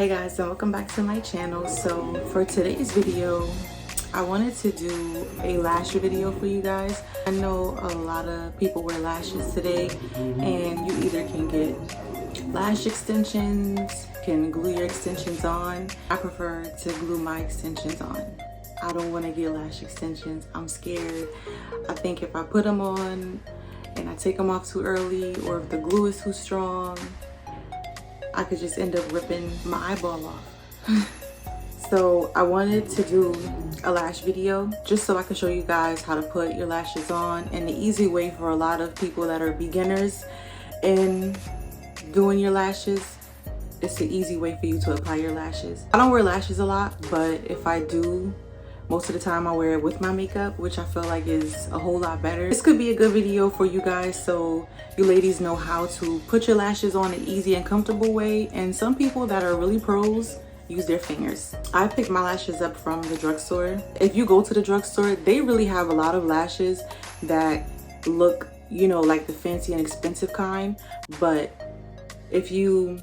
Hey guys, and welcome back to my channel. So for today's video, I wanted to do a lash video for you guys. I know a lot of people wear lashes today, and you either can get lash extensions, can glue your extensions on. I prefer to glue my extensions on. I don't want to get lash extensions. I'm scared. I think if I put them on and I take them off too early, or if the glue is too strong, I could just end up ripping my eyeball off. So I wanted to do a lash video just so I can show you guys how to put your lashes on, and the easy way for a lot of people that are beginners in doing your lashes. It's the easy way for you to apply your lashes. I don't wear lashes a lot, but if I do, most of the time I wear it with my makeup, which I feel like is a whole lot better. This could be a good video for you guys, so you ladies know how to put your lashes on an easy and comfortable way. And some people that are really pros use their fingers. I picked my lashes up from the drugstore. If you go to the drugstore, they really have a lot of lashes that look, you know, like the fancy and expensive kind. But if you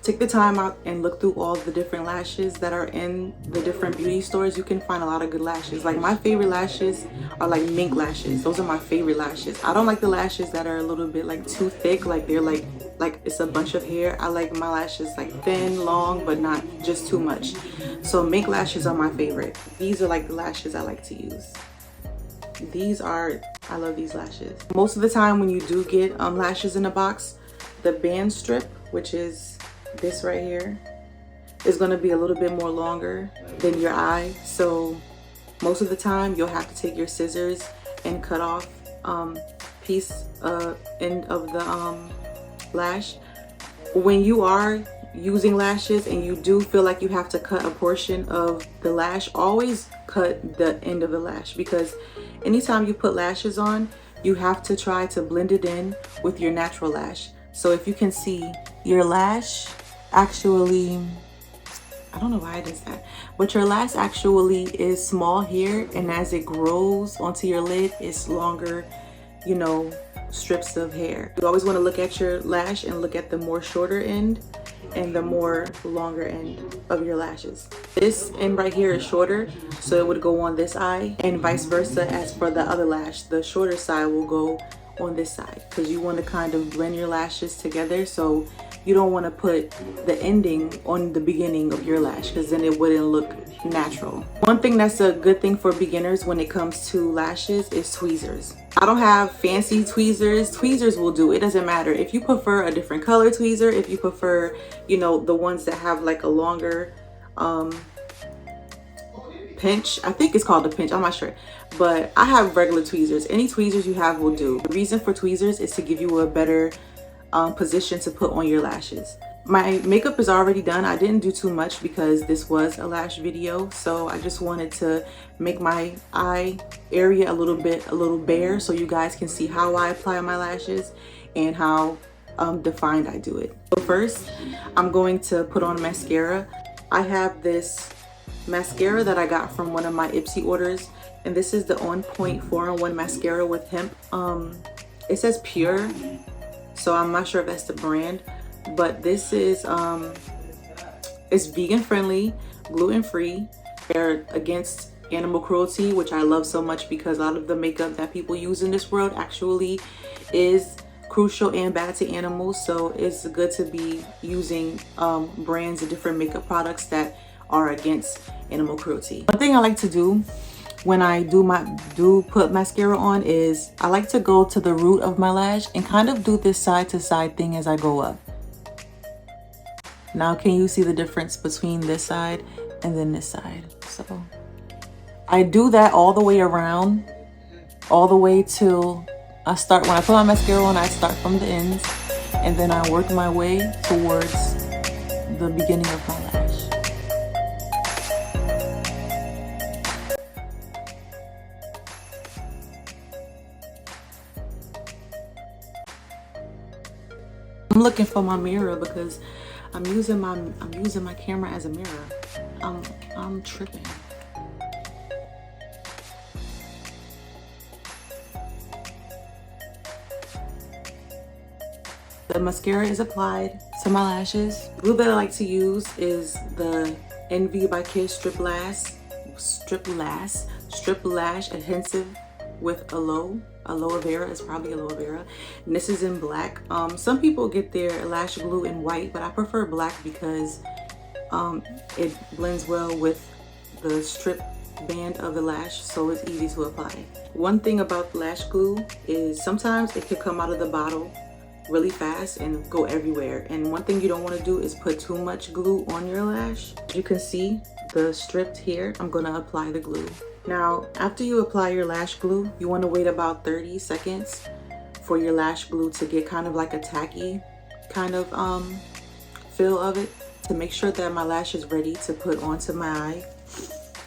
take the time out and look through all the different lashes that are in the different beauty stores, you can find a lot of good lashes. Like my favorite lashes are like mink lashes. Those are my favorite lashes. I don't like the lashes that are a little bit like too thick, like they're like it's a bunch of hair. I like my lashes like thin, long, but not just too much. So mink lashes are my favorite. These are like the lashes I like to use. I love these lashes. Most of the time when you do get lashes in a box, the band strip, which is this right here, is going to be a little bit more longer than your eye. So most of the time you'll have to take your scissors and cut off piece end of the lash. When you are using lashes and you do feel like you have to cut a portion of the lash, always cut the end of the lash, because anytime you put lashes on, you have to try to blend it in with your natural lash. So if you can see, your lash actually, I don't know why it does that, but your lash actually is small here, and as it grows onto your lid, it's longer, you know, strips of hair. You always want to look at your lash and look at the more shorter end and the more longer end of your lashes. This end right here is shorter, so it would go on this eye, and vice versa. As for the other lash, the shorter side will go on this side, because you want to kind of blend your lashes together. So you don't want to put the ending on the beginning of your lash, because then it wouldn't look natural. One thing that's a good thing for beginners when it comes to lashes is tweezers. I don't have fancy tweezers. Tweezers will do. It doesn't matter if you prefer a different color tweezer, if you prefer, you know, the ones that have like a longer pinch. I think it's called a pinch, I'm not sure, but I have regular tweezers. Any tweezers you have will do. The reason for tweezers is to give you a better position to put on your lashes. My makeup is already done. I didn't do too much because this was a lash video, so I just wanted to make my eye area a little bare, so you guys can see how I apply my lashes and how defined I do it. So first, I'm going to put on mascara. I have this mascara that I got from one of my Ipsy orders, and this is the On Point 4-in-1 mascara with hemp. It says pure, so I'm not sure if that's the brand, but this is it's vegan friendly, gluten free. They're against animal cruelty, which I love so much, because a lot of the makeup that people use in this world actually is crucial and bad to animals. So it's good to be using brands of different makeup products that are against animal cruelty. One thing I like to do when I do put mascara on is I like to go to the root of my lash and kind of do this side to side thing as I go up. Now can you see the difference between this side and then this side? So I do that all the way around, all the way till I start. When I put my mascara on, I start from the ends and then I work my way towards the beginning of my lash. I'm looking for my mirror because I'm using my camera as a mirror. I'm tripping. The mascara is applied to my lashes. The glue that I like to use is the Envy by Kiss Strip Lash adhensive with aloe vera. It's probably aloe vera, and this is in black. Some people get their lash glue in white, but I prefer black because it blends well with the strip band of the lash, so it's easy to apply. One thing about lash glue is sometimes it could come out of the bottle really fast and go everywhere, and one thing you don't want to do is put too much glue on your lash. You can see the stripped here. I'm going to apply the glue. Now, after you apply your lash glue, you want to wait about 30 seconds for your lash glue to get kind of like a tacky kind of feel of it, to make sure that my lash is ready to put onto my eye.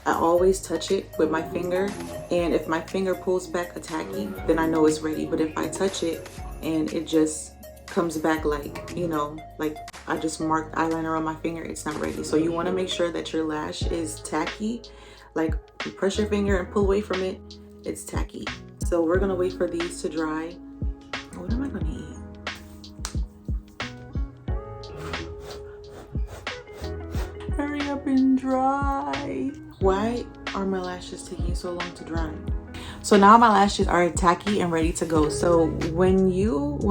I always touch it with my finger, and if my finger pulls back a tacky, then I know it's ready. But if I touch it and it just comes back like, you know, like I just marked eyeliner on my finger, it's not ready. So you want to make sure that your lash is tacky. Like, you press your finger and pull away from it, it's tacky. So we're gonna wait for these to dry. What am I gonna eat? Hurry up and dry. Why are my lashes taking so long to dry? So now my lashes are tacky and ready to go. So when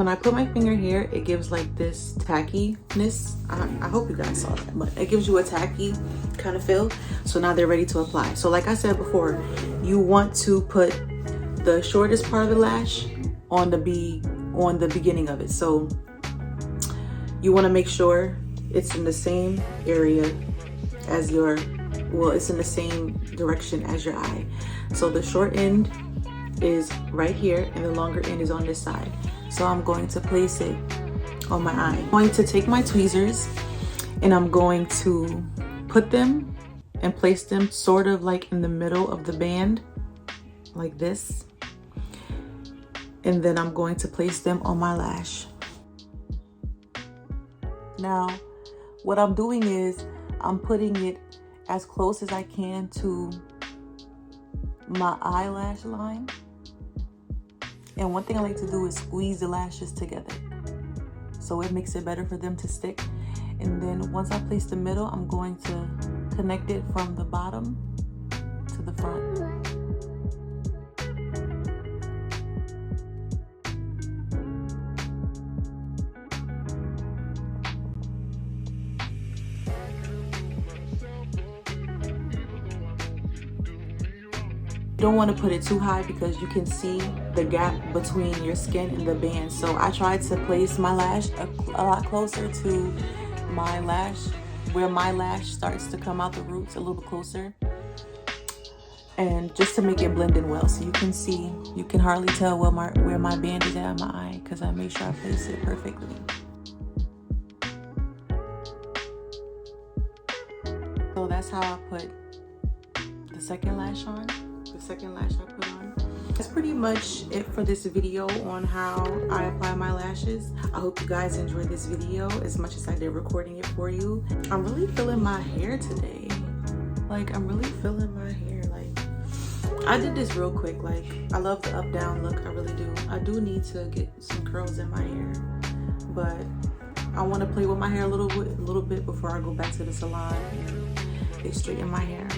I put my finger here, it gives like this tackiness. I hope you guys saw that, but it gives you a tacky kind of feel. So now they're ready to apply. So like I said before, you want to put the shortest part of the lash on the beginning of it. So you want to make sure it's in the same area as your, well, it's in the same direction as your eye. So the short end is right here and the longer end is on this side. So I'm going to place it on my eye. I'm going to take my tweezers and I'm going to put them and place them sort of like in the middle of the band, like this. And then I'm going to place them on my lash. Now, what I'm doing is I'm putting it as close as I can to my eyelash line. And one thing I like to do is squeeze the lashes together, so it makes it better for them to stick. And then once I place the middle, I'm going to connect it from the bottom to the front. You don't want to put it too high because you can see the gap between your skin and the band. So I tried to place my lash a lot closer to my lash, where my lash starts to come out the roots, a little bit closer, and just to make it blend in well. So you can see, you can hardly tell where my band is at my eye because I made sure I placed it perfectly. So that's how I put the second lash on. Second lash I put on. That's pretty much it for this video on how I apply my lashes. I hope you guys enjoyed this video as much as I did recording it for you. I'm really feeling my hair today. Like, I'm really feeling my hair. Like, I did this real quick. Like, I love the up down look, I really do. I do need to get some curls in my hair, but I want to play with my hair a little bit before I go back to the salon and they straighten my hair.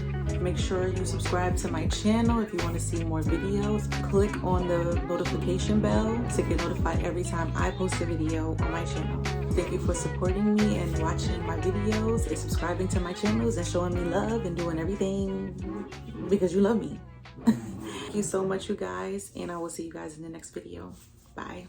Make sure you subscribe to my channel if you want to see more videos. Click on the notification bell to get notified every time I post a video on my channel. Thank you for supporting me and watching my videos and subscribing to my channels and showing me love and doing everything because you love me. Thank you so much, you guys, and I will see you guys in the next video. Bye.